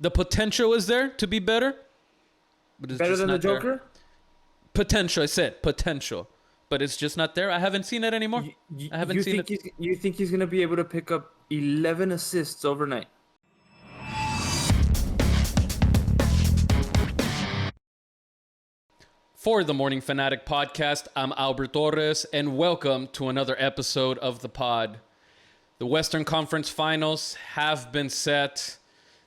The potential is there to be better, but it's Better just than the not there. Joker? Potential, I said potential, but it's just not there. I haven't seen it anymore. I haven't seen it. You think he's gonna be able to pick up 11 assists overnight? For the Morning Fanatic podcast, I'm Albert Torres, and welcome to another episode of the pod. The Western Conference Finals have been set.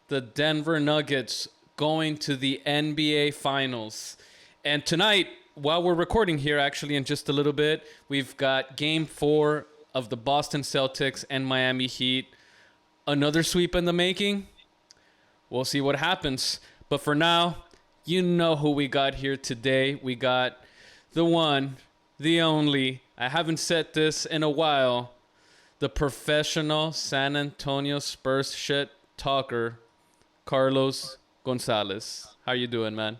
The Denver Nuggets going to the NBA Finals. And tonight, while we're recording here, actually, in just a little bit, we've got Game 4 of the Boston Celtics and Miami Heat. Another sweep in the making. We'll see what happens. But for now, you know who we got here today. We got the one, the only, I haven't said this in a while, the professional San Antonio Spurs shit talker, Carlos Gonzalez. How you doing, man?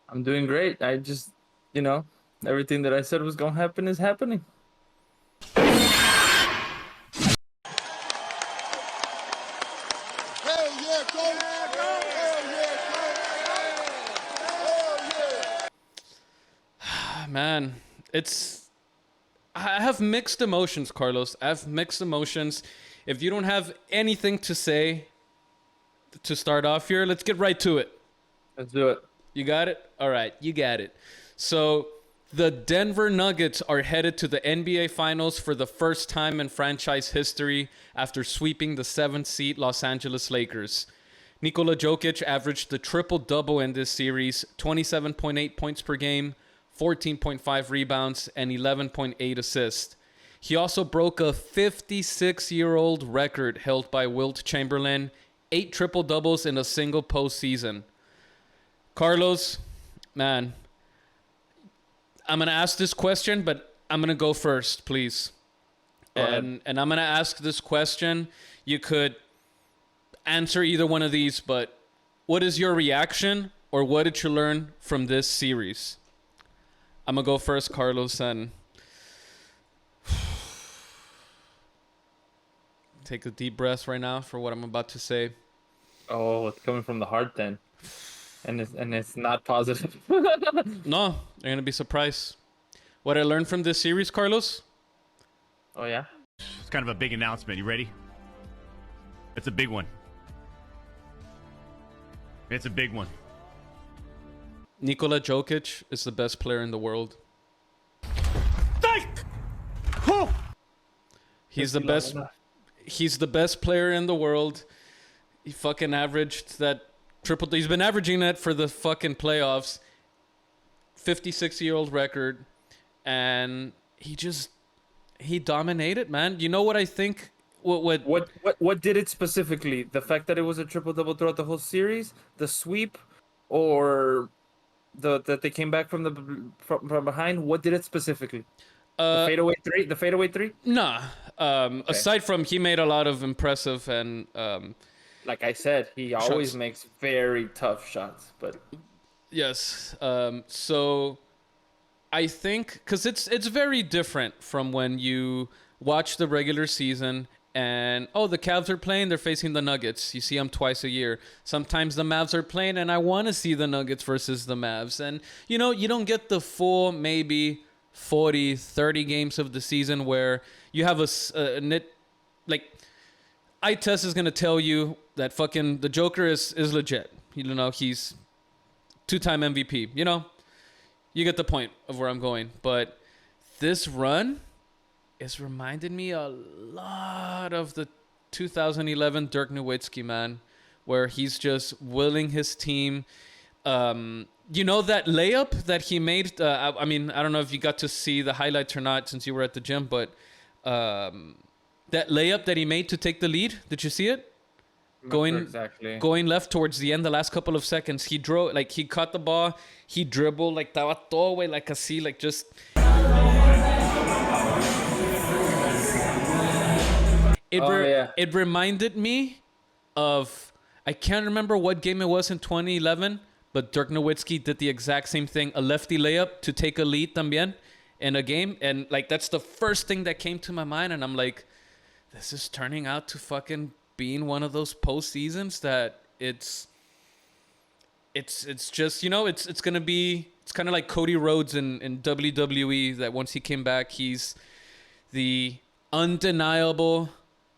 I'm doing great. I just, everything that I said was gonna happen is happening. Man, I have mixed emotions, Carlos. I have mixed emotions. If you don't have anything to say to start off here, let's get right to it. Let's do it. You got it? All right, you got it. So the Denver Nuggets are headed to the NBA Finals for the first time in franchise history after sweeping the 7th seed Los Angeles Lakers. Nikola Jokic averaged the triple-double in this series, 27.8 points per game, 14.5 rebounds, and 11.8 assists. He also broke a 56-year-old record held by Wilt Chamberlain, 8 triple-doubles in a single postseason. Carlos, man, I'm going to ask this question, but I'm going to go first, please. And I'm going to ask this question. You could answer either one of these, but what is your reaction or what did you learn from this series? I'm going to go first, Carlos, and take a deep breath right now for what I'm about to say. Oh, it's coming from the heart then. And it's not positive. No, you're going to be surprised. What I learned from this series, Carlos? Oh, yeah? It's kind of a big announcement. You ready? It's a big one. It's a big one. Nikola Jokic is the best player in the world. He's the best. He's the best player in the world. He fucking averaged that triple. He's been averaging that for the fucking playoffs. 56-year-old record, and he dominated, man. You know what I think? What did it specifically? The fact that it was a triple-double throughout the whole series, the sweep, or that they came back from behind? What did it specifically? The fadeaway three? Nah. Okay. Aside from he made a lot of impressive and like I said, he always shots. makes very tough shots, but yes. So I think because it's very different from when you watch the regular season and the Cavs are playing, they're facing the Nuggets. You see them twice a year. Sometimes the Mavs are playing, and I want to see the Nuggets versus the Mavs. And you don't get the full maybe 40, 30 games of the season where you have a knit like eye test is gonna tell you that fucking the Joker is legit. He's 2-time MVP. You get the point of where I'm going. But this run is reminded me a lot of the 2011 Dirk Nowitzki, man, where he's just willing his team. That layup that he made, I don't know if you got to see the highlights or not since you were at the gym, but that layup that he made to take the lead, did you see it? Going left towards the end, the last couple of seconds, he drove, like he caught the ball, he dribbled, like estaba todo, güey, like así, like just... It reminded me of, I can't remember what game it was in 2011, but Dirk Nowitzki did the exact same thing, a lefty layup to take a lead también in a game. And like, that's the first thing that came to my mind. And I'm like, this is turning out to fucking being one of those postseasons that it's just, you know, it's gonna be, it's kind of like Cody Rhodes in WWE, that once he came back, he's the undeniable,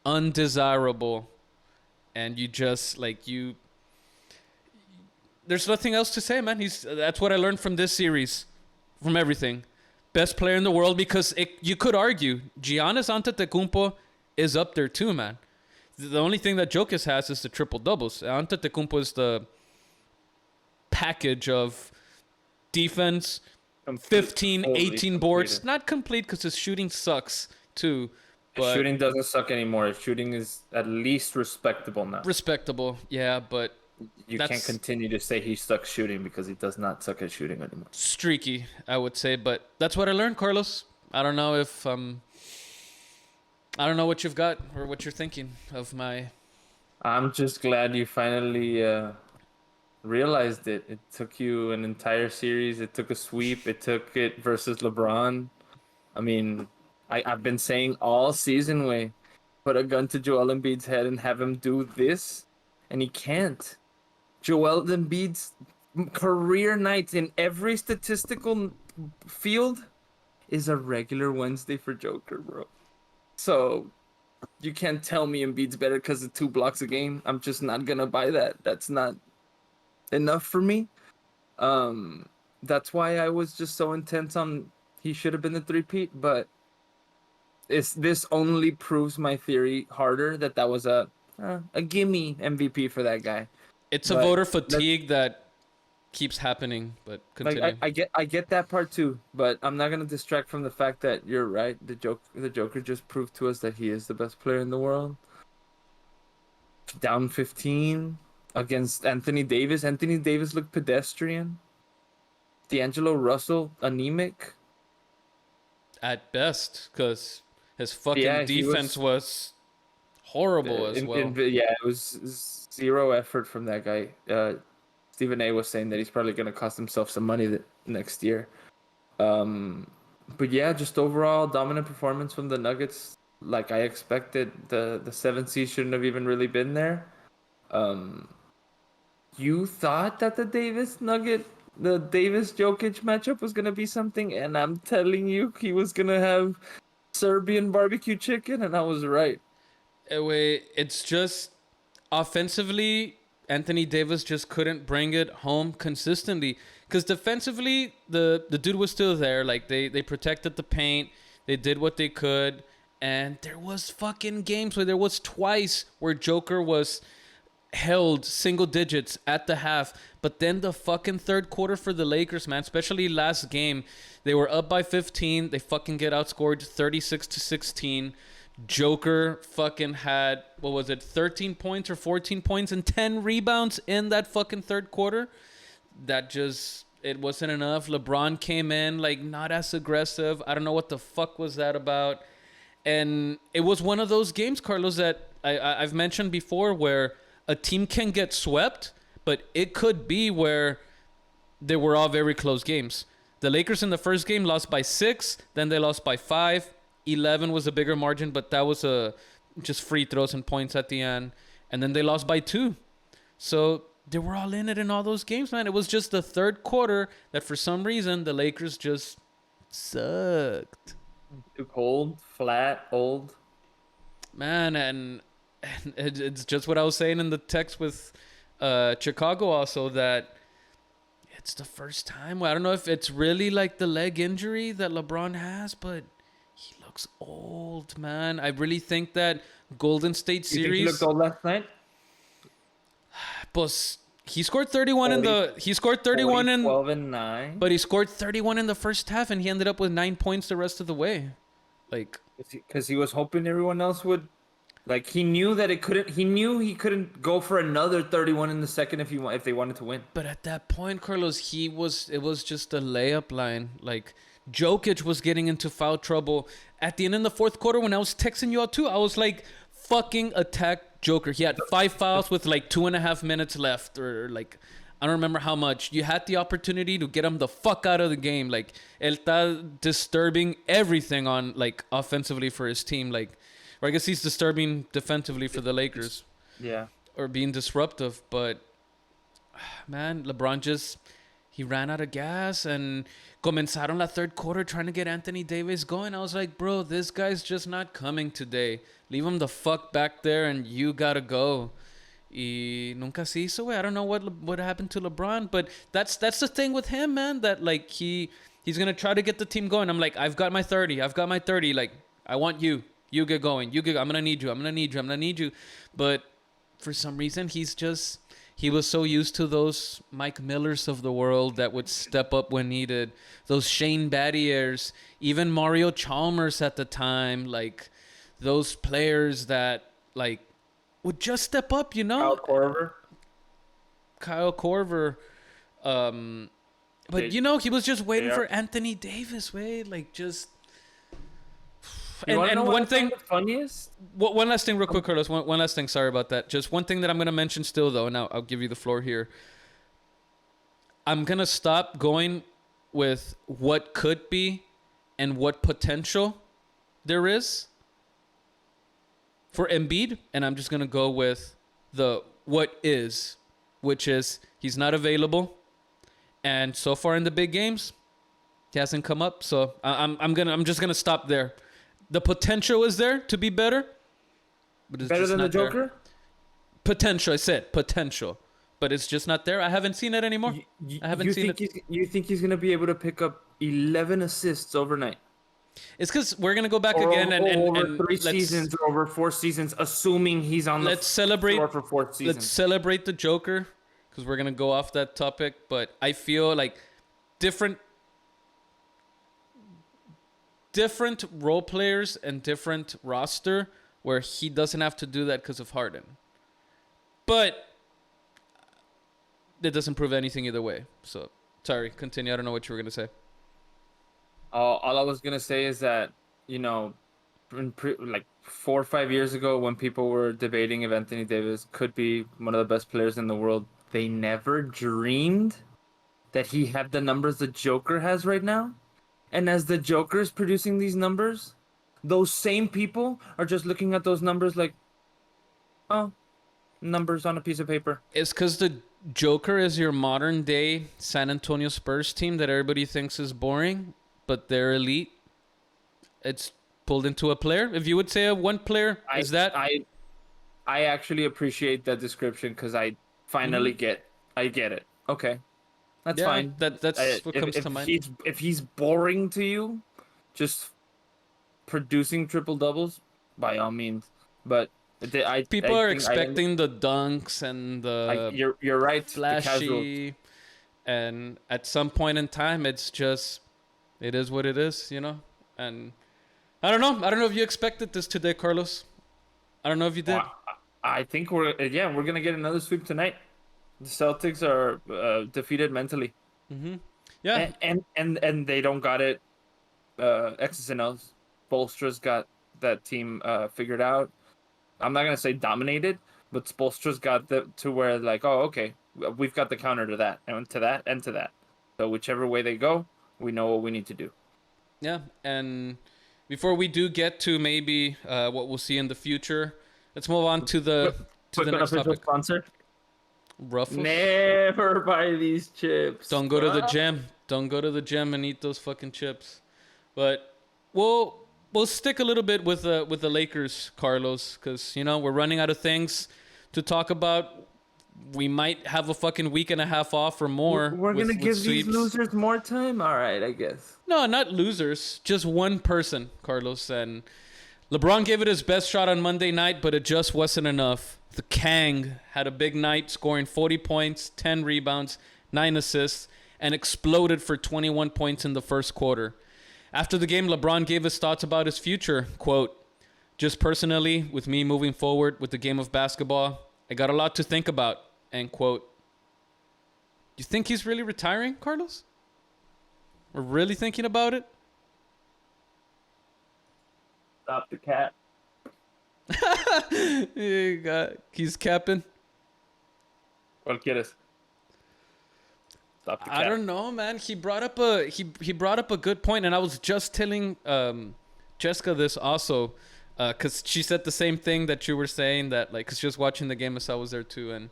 undesirable, and you just like you. There's nothing else to say, man. That's what I learned from this series, from everything. Best player in the world, because you could argue Giannis Antetokounmpo is up there too, man. The only thing that Jokic has is the triple doubles. Antetokounmpo is the package of defense, 15, 18 boards. Not complete because his shooting sucks too. But shooting doesn't suck anymore. His shooting is at least respectable now. Respectable, yeah, but you can't continue to say he sucks shooting, because he does not suck at shooting anymore. Streaky, I would say, but that's what I learned, Carlos. I don't know if I don't know what you've got or what you're thinking of my. I'm just glad you finally realized it. It took you an entire series. It took a sweep. It took it versus LeBron. I mean, I've been saying all season, way, put a gun to Joel Embiid's head and have him do this, and he can't. Joel Embiid's career nights in every statistical field is a regular Wednesday for Joker, bro. So you can't tell me Embiid's better because of 2 blocks a game. I'm just not gonna buy that. That's not enough for me. That's why I was just so intense on he should have been the 3-peat, but this only proves my theory harder that was a gimme MVP for that guy. It's a voter fatigue that keeps happening, but continue. Like I get that part too, but I'm not gonna distract from the fact that you're right. The Joker just proved to us that he is the best player in the world. Down 15 against Anthony Davis. Anthony Davis looked pedestrian. D'Angelo Russell anemic. At best, because his fucking defense was horrible as well. It was 0 effort from that guy. Stephen A was saying that he's probably going to cost himself some money next year. But yeah, just overall dominant performance from the Nuggets, like I expected. The 7th seed shouldn't have even really been there. You thought that the Davis Jokic matchup was going to be something, and I'm telling you, he was going to have Serbian barbecue chicken, and I was right. It's just offensively, Anthony Davis just couldn't bring it home consistently. Because defensively, the dude was still there. Like, they protected the paint. They did what they could. And there was fucking games where there was twice where Joker was held single digits at the half. But then the fucking third quarter for the Lakers, man, especially last game, they were up by 15. They fucking get outscored 36-16. Joker fucking had, 13 points or 14 points and 10 rebounds in that fucking third quarter. That just, it wasn't enough. LeBron came in, like, not as aggressive. I don't know what the fuck was that about. And it was one of those games, Carlos, that I've mentioned before, where a team can get swept, but it could be where they were all very close games. The Lakers in the first game lost by 6, then they lost by 5. 11 was a bigger margin, but that was just free throws and points at the end. And then they lost by 2. So they were all in it in all those games, man. It was just the third quarter that for some reason the Lakers just sucked. Too cold, flat, old. Man, and it's just what I was saying in the text with Chicago also, that it's the first time. I don't know if it's really like the leg injury that LeBron has, but he looks old, man. I really think that Golden State series. You think he looked old last night? But he scored 31 in the. He scored 31 in 12 and 9. But he scored 31 in the first half, and he ended up with 9 points the rest of the way. Like, because he was hoping everyone else would. Like, he knew that it couldn't. He knew he couldn't go for another 31 in the second if they wanted to win. But at that point, Carlos, it was just a layup line. Like, Jokic was getting into foul trouble at the end of the fourth quarter. When I was texting you out too, I was like, fucking attack Joker. He had 5 fouls with like 2.5 minutes left, or like, I don't remember how much. You had the opportunity to get him the fuck out of the game. Like, él está disturbing everything on, like, offensively for his team. Like, or I guess he's disturbing defensively for the Lakers. Yeah. or being disruptive. But man, LeBron just he ran out of gas and comenzaron la third quarter trying to get Anthony Davis going. I was like, bro, this guy's just not coming today. Leave him the fuck back there and you gotta go. Y nunca se hizo, güey. I don't know what happened to LeBron, but that's the thing with him, man. That like he's gonna try to get the team going. I'm like, I've got my 30. Like, I want you. You get going. I'm gonna need you. I'm gonna need you. But for some reason, he was so used to those Mike Millers of the world that would step up when needed. Those Shane Battiers, even Mario Chalmers at the time, like those players that like would just step up, you know? Kyle Korver. But you know, he was just waiting for Anthony Davis, way like just. And one thing, funniest. One last thing, real quick, Carlos. One last thing. Sorry about that. Just one thing that I'm gonna mention still, though. Now I'll give you the floor here. I'm gonna stop going with what could be and what potential there is for Embiid, and I'm just gonna go with the what is, which is he's not available, and so far in the big games, he hasn't come up. So I'm just gonna stop there. The potential is there to be better, but it's better just than not the Joker. There. Potential, I said potential, but it's just not there. I haven't seen it anymore. I haven't seen it. You think he's gonna be able to pick up 11 assists overnight? It's because we're gonna go back again and over 3 seasons or over 4 seasons, assuming he's on the floor for 4th season. Let's celebrate the Joker because we're gonna go off that topic. But I feel like different role players and different roster where he doesn't have to do that because of Harden. But that doesn't prove anything either way. So sorry, continue. I don't know what you were gonna say. All I was gonna say is that, you know, like 4 or 5 years ago, when people were debating if Anthony Davis could be one of the best players in the world, they never dreamed that he had the numbers the Joker has right now. And as the Joker is producing these numbers, those same people are just looking at those numbers like, oh, numbers on a piece of paper. It's because the Joker is your modern day San Antonio Spurs team that everybody thinks is boring, but they're elite. It's pulled into a player. If you would say one player, is that? I actually appreciate that description because I finally get it. Okay. That's fine. That's what comes to mind. If he's boring to you, just producing triple doubles, by all means. But people are expecting the dunks and the you're right, flashy, and at some point in time, it is what it is, you know. And I don't know if you expected this today, Carlos. I don't know if you did. Well, I think we're gonna get another sweep tonight. The Celtics are defeated mentally. Mm-hmm. Yeah, and they don't got it. X's and O's. Spoelstra's got that team figured out. I'm not gonna say dominated, but Spoelstra's got to where like, oh, okay, we've got the counter to that and to that and to that. So whichever way they go, we know what we need to do. Yeah, and before we do get to maybe what we'll see in the future, let's move on to the next topic. Sponsor. Ruffles. Never buy these chips. Don't go to the gym. Don't go to the gym and eat those fucking chips. But we'll stick a little bit with the Lakers, Carlos, because you know we're running out of things to about. We might have a fucking week and a half off or more. We're gonna give these losers more time. All right, I guess. No, not losers. Just one person, Carlos. And LeBron gave it his best shot on Monday night, but it just wasn't enough. The Kang had a big night, scoring 40 points, 10 rebounds, 9 assists, and exploded for 21 points in the first quarter. After the game, LeBron gave his thoughts about his future. Quote, "Just personally, with me moving forward with the game of basketball, I got a lot to think about." End quote. You think he's really retiring, Carlos? We're really thinking about it? Stop the cat. He's capping. ¿Cuál quieres? Stop the cat. I don't know, man. He brought up a good point, and I was just telling Jessica this also. Because she said the same thing that you were saying, that like, because she was watching the game as I was there too, and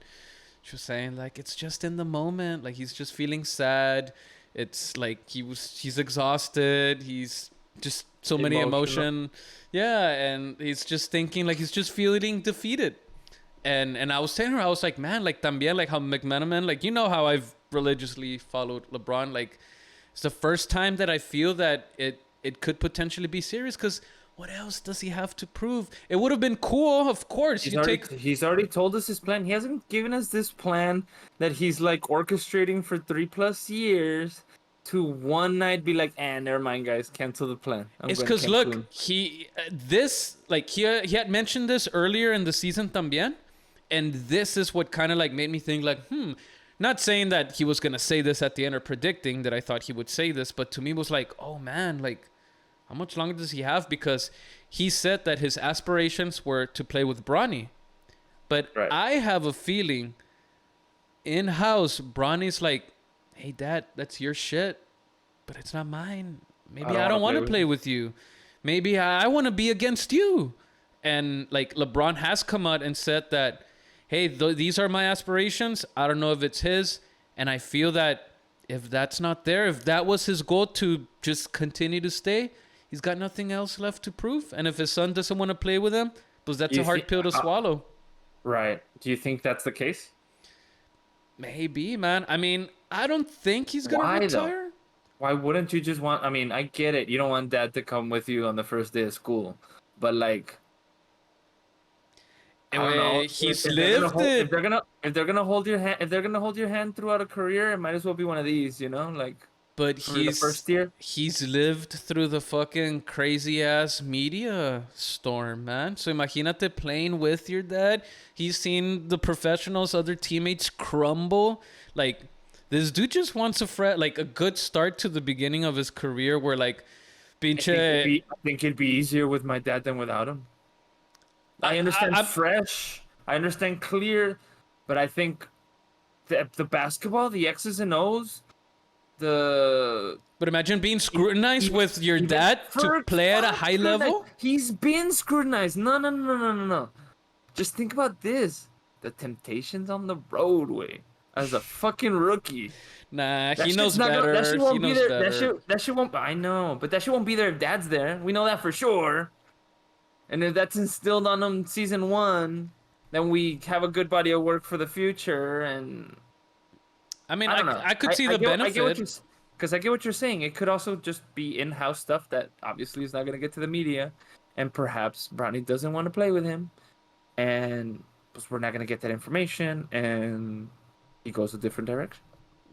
she was saying like it's just in the moment, like he's just feeling sad. It's like he's exhausted. He's just so many Emotional. emotion. Yeah, and he's just thinking like he's just feeling defeated. And I was telling her, I was like, man, like también, like how McManaman, like you know how I've religiously followed LeBron, like it's the first time that I feel that it could potentially be serious, because what else does he have to prove? It would have been cool, of course. He's already told us his plan. He hasn't given us this plan that he's like orchestrating for 3+ years to one night be like, never mind, guys, cancel the plan. It's because look, he he had mentioned this earlier in the season también, and this is what kind of like made me think like, not saying that he was gonna say this at the end or predicting that I thought he would say this, but to me was like, oh man, like how much longer does he have? Because he said that his aspirations were to play with Bronny, but Right. I have a feeling in house Bronny's like, hey dad, that's your shit, but it's not mine. Maybe I don't want to play with you. Maybe I want to be against you. And like LeBron has come out and said that, hey, these are my aspirations. I don't know if it's his. And I feel that if that's not there, if that was his goal to just continue to stay, he's got nothing else left to prove. And if his son doesn't want to play with him, because that's a hard pill to swallow. Right. Do you think that's the case? Maybe, man. I mean, I don't think he's going to retire. Though? Why wouldn't you just want... I mean, I get it. You don't want dad to come with you on the first day of school. But, like... I don't know. He's lived it. If they're gonna hold your hand throughout a career, it might as well be one of these, you know? Like... But the first year, he's lived through the fucking crazy ass media storm, man. So imagínate playing with your dad. He's seen the professionals, other teammates crumble. Like this dude just wants a good start to the beginning of his career, where like, pinche. I think it'd be easier with my dad than without him. I understand fresh. I understand clear, but I think the basketball, the X's and O's. But imagine being scrutinized with your dad to play at a high level. He's been scrutinized. No. Just think about this: the temptations on the roadway as a fucking rookie. Nah, he knows better. That shit won't be there. That shit won't. I know, but that shit won't be there if dad's there. We know that for sure. And if that's instilled on him season 1, then we have a good body of work for the future. And I mean, I could see the benefit. Because I get what you're saying. It could also just be in-house stuff that obviously is not going to get to the media. And perhaps Bronny doesn't want to play with him. And we're not going to get that information. And he goes a different direction.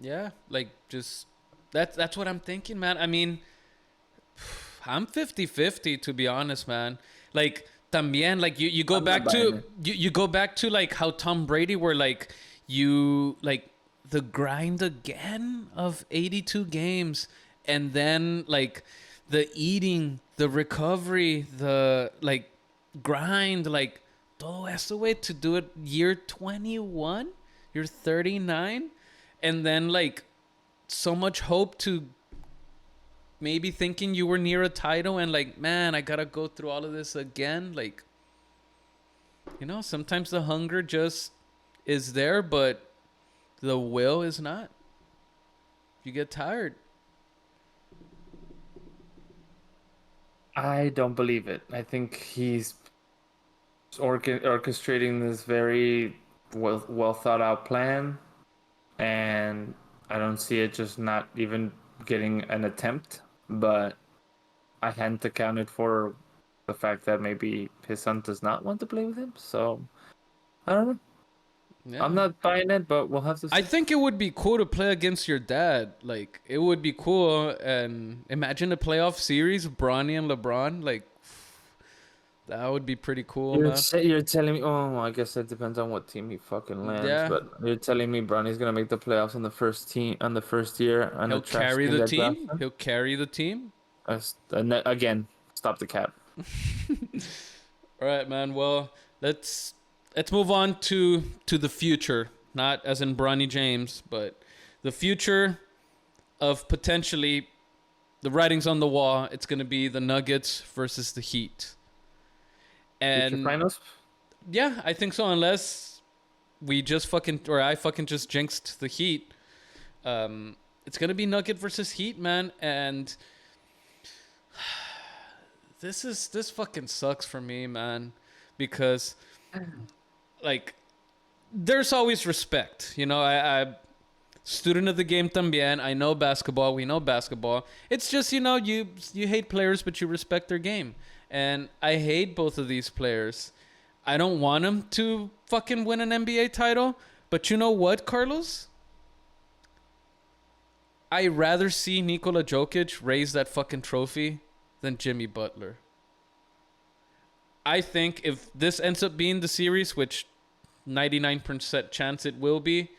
Yeah, like just... That's what I'm thinking, man. I mean, I'm 50-50, to be honest, man. Like, también, like, you go back to... You go back to, like, how Tom Brady were, like, the grind again of 82 games, and then like the eating, the recovery, the like grind, like todo eso way to do it year 21, you're 39, and then like so much hope to maybe thinking you were near a title, and like, man, I gotta go through all of this again. Like, you know, sometimes the hunger just is there, but the will is not. You get tired. I don't believe it. I think he's orchestrating this very well thought out plan, and I don't see it just not even getting an attempt. But I hadn't accounted for the fact that maybe his son does not want to play with him. So I don't know. Yeah. I'm not buying it, but we'll have to see. I think it would be cool to play against your dad. Like, it would be cool. And imagine a playoff series, Bronny and LeBron. Like, that would be pretty cool, man. You're telling me... Oh, I guess that depends on what team he fucking lands. Yeah. But you're telling me Bronny's going to make the playoffs on the first year. He'll carry the team. He'll carry the team. Again, stop the cap. All right, man. Well, let's move on to the future, not as in Bronny James, but the future of potentially the writing's on the wall. It's going to be the Nuggets versus the Heat. Future And finals. yeah, I think so. Unless we just fucking or I fucking just jinxed the Heat. It's gonna be Nugget versus Heat, man, and this fucking sucks for me, man, because like there's always respect, you know. I student of the game también. I know basketball. We know basketball. It's just you hate players, but you respect their game, and I hate both of these players. I don't want them to fucking win an NBA title, but you know what, Carlos? I'd rather see Nikola Jokic raise that fucking trophy than Jimmy Butler. I think if this ends up being the series, which 99% chance it will be,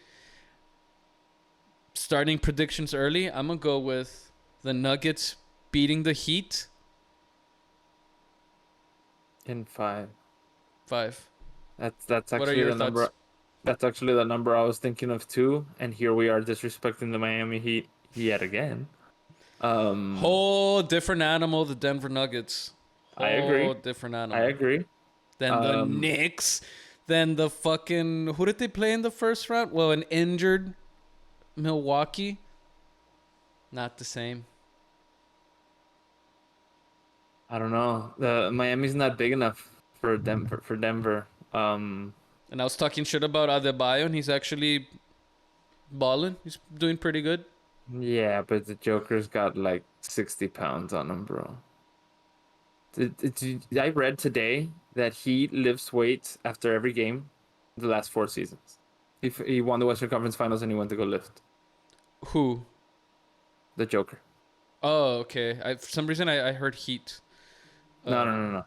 starting predictions early, I'm going to go with the Nuggets beating the Heat In 5. 5. That's What are actually your the number. thoughts? That's actually the number I was thinking of too. And here we are disrespecting the Miami Heat yet again. Whole different animal, the Denver Nuggets. I agree. Whole different I animal. agree. Then the Knicks. Then the fucking... Who did they play in the first round? Well, an injured Milwaukee. Not the same. I don't know. The Miami's not big enough for Denver. And I was talking shit about Adebayo, and he's actually balling. He's doing pretty good. Yeah, but the Joker's got like 60 pounds on him, bro. I read today that he lifts weights after every game the last 4 seasons. He won the Western Conference Finals and he went to go lift. Who? The Joker. Oh, okay. For some reason, I heard Heat. No.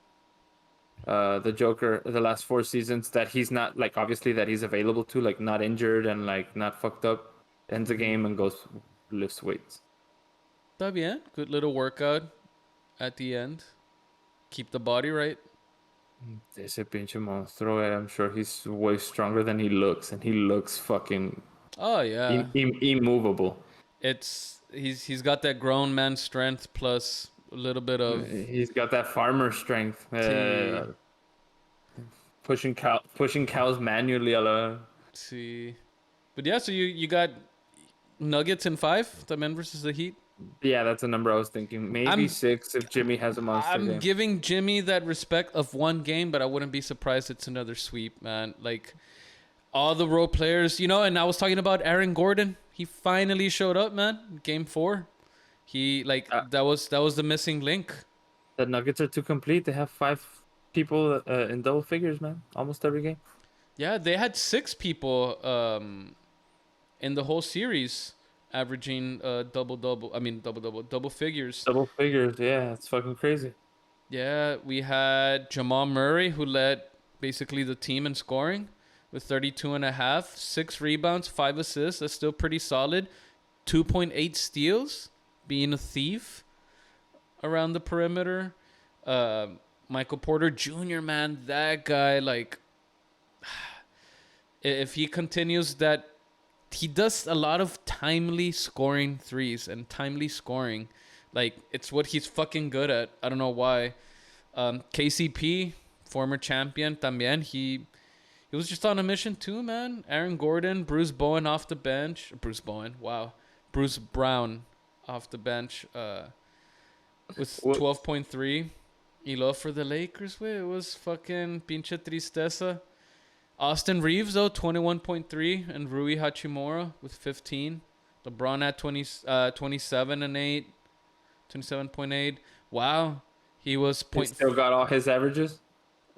The Joker, the last 4 seasons that he's not like obviously that he's available to, like not injured and like not fucked up, ends the game and goes lifts weights. Está bien. Good little workout at the end. Keep the body right. Ese pinche monstruo, I'm sure he's way stronger than he looks, and he looks fucking Oh yeah. immovable. He's got that grown man strength plus a little bit of He's got that farmer strength. Pushing cows manually. see. But yeah, so you got Nuggets in 5, the men versus the Heat. Yeah, that's a number I was thinking. Maybe 6 if Jimmy has a monster I'm game. giving Jimmy that respect of one game, but I wouldn't be surprised it's another sweep, man. Like all the role players, and I was talking about Aaron Gordon. He finally showed up, man. Game 4. He that was the missing link. The Nuggets are too complete. They have 5 people in double figures, man. Almost every game. Yeah, they had 6 people in the whole series averaging double figures. Double figures, yeah, it's fucking crazy. Yeah, we had Jamal Murray, who led basically the team in scoring with 32.5, 6 rebounds, 5 assists. That's still pretty solid. 2.8 steals, being a thief around the perimeter. Michael Porter Jr., man, that guy, like, if he continues that, he does a lot of timely scoring threes and timely scoring. Like, it's what he's fucking good at. I don't know why. KCP, former champion, también, he was just on a mission too, man. Aaron Gordon, Bruce Brown off the bench with 12.3. Y luego for the Lakers, it was fucking pinche tristeza. Austin Reeves, though, 21.3, and Rui Hachimura with 15. LeBron at 27.8. Wow. He was He still got all his averages?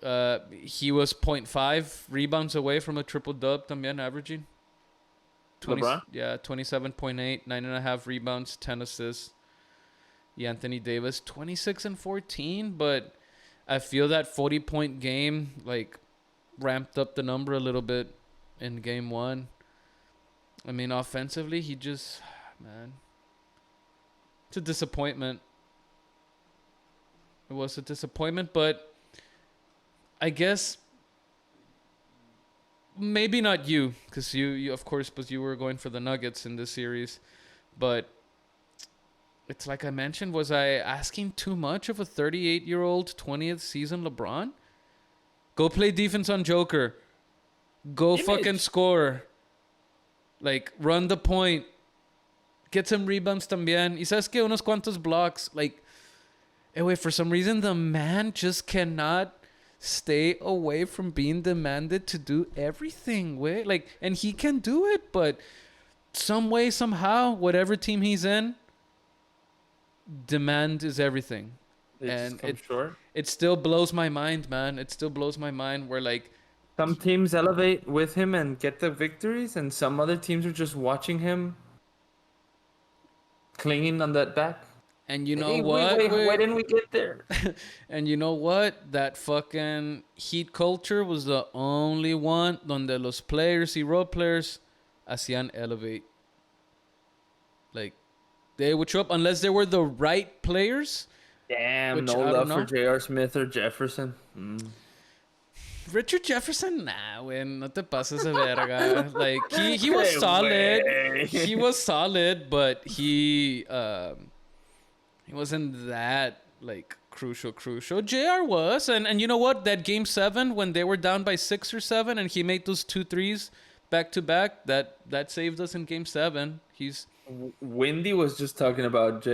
He was 0.5 rebounds away from a triple-dub, también averaging. LeBron? Yeah, 27.8, 9.5 rebounds, 10 assists. Yeah, Anthony Davis, 26 and 14, but I feel that 40-point game, like, ramped up the number a little bit in game 1. I mean, offensively, he just, man, it's a disappointment. It was a disappointment, but I guess maybe not you, because you of course, but you were going for the Nuggets in this series. But it's like I mentioned, was I asking too much of a 38-year-old 20th season LeBron? Go play defense on Joker. Go Image. fucking score. Like, run the point. Get some rebounds también. Y sabes que unos cuantos blocks. Like, wait, for some reason, the man just cannot stay away from being demanded to do everything, way. Like, and he can do it, but some way, somehow, whatever team he's in, demand is everything. And it still blows my mind, man. It still blows my mind where, like, some teams elevate with him and get the victories, and some other teams are just watching him clinging on that back. and you know Hey, what? wait, why didn't we get there? And you know what? That fucking Heat culture was the only one donde los players y role players hacían elevate. Like, they would show up unless they were the right players. Damn, Which, no I love don't for know. J.R. Smith or Jefferson. Richard Jefferson, nah, güey, no te pases de verga. Like, he was Hey, solid. güey. He was solid, but he wasn't that, like, crucial. JR was, and you know what? That game 7 when they were down by 6 or 7 and he made those 2 threes back to back, that saved us in game 7. Wendy was just talking about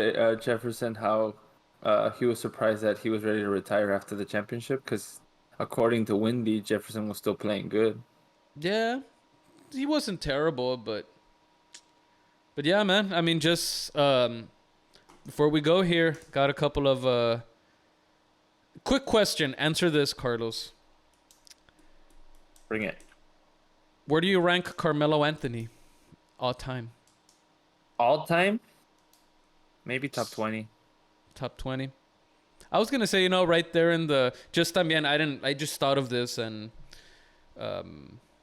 Jefferson, how he was surprised that he was ready to retire after the championship because, according to Wendy, Jefferson was still playing good. Yeah, he wasn't terrible, but yeah, man. I mean, just before we go here, got a couple of quick question. Answer this, Carlos. Bring it. Where do you rank Carmelo Anthony all time? All time? Maybe top 20. Top 20. I was gonna say, right there in the I just thought of this, and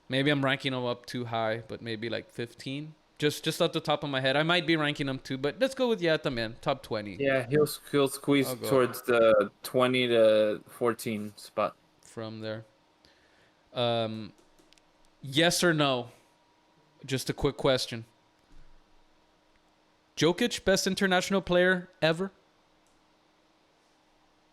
maybe I'm ranking him up too high, but maybe like 15. Just off the top of my head, I might be ranking him too, but let's go with también top 20. Yeah, he'll squeeze I'll go. towards the 20 to 14 spot. From there. Yes or no? Just a quick question. Jokic, best international player ever?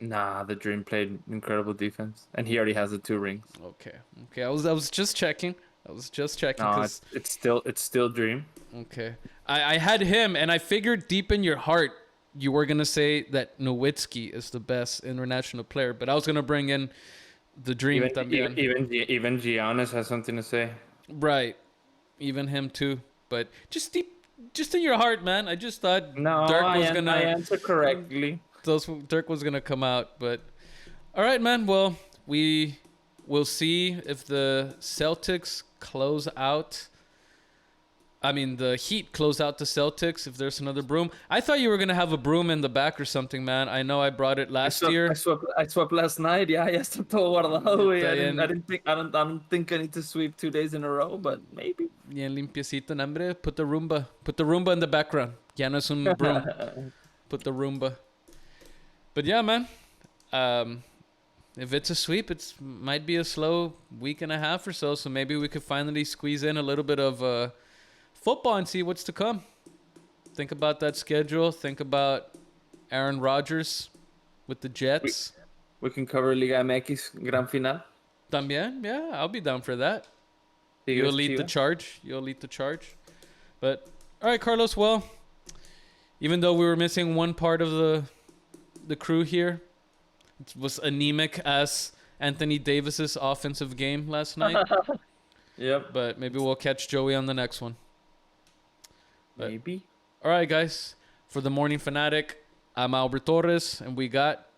Nah, the Dream played incredible defense, and he already has the 2 rings. Okay. I was just checking. No, Cause, it's still Dream. okay. I had him, and I figured deep in your heart you were gonna say that Nowitzki is the best international player, but I was gonna bring in the Dream también. Even Giannis has something to say. Right. Even him too. But just in your heart, man. I just thought No, Dirk was gonna I answer correctly. Dirk was gonna come out, but all right, man. Well, we will see if the Celtics close out. I mean, the Heat close out the Celtics. If there's another broom, I thought you were gonna have a broom in the back or something, man. I know I brought it last year. I swept last night. Yeah, ya está todo guardado, güey. Está I don't think I need to sweep 2 days in a row, but maybe. Bien limpiecito, hombre. Put the Roomba in the background. Ya no es un broom. Put the Roomba. But yeah, man. If it's a sweep, it might be a slow week and a half or so. So maybe we could finally squeeze in a little bit of football and see what's to come. Think about that schedule. Think about Aaron Rodgers with the Jets. We can cover Liga MX Gran Final. También, yeah, I'll be down for that. You'll lead the charge. But all right, Carlos. Well, even though we were missing one part of the crew here, it was anemic as Anthony Davis's offensive game last night. Yep. But maybe we'll catch Joey on the next one. But, Maybe. all right, guys. For the Morning Fanatic, I'm Albert Torres, and we got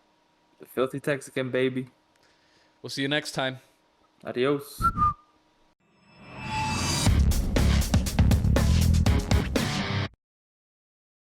The filthy Texican, baby. We'll see you next time. Adios.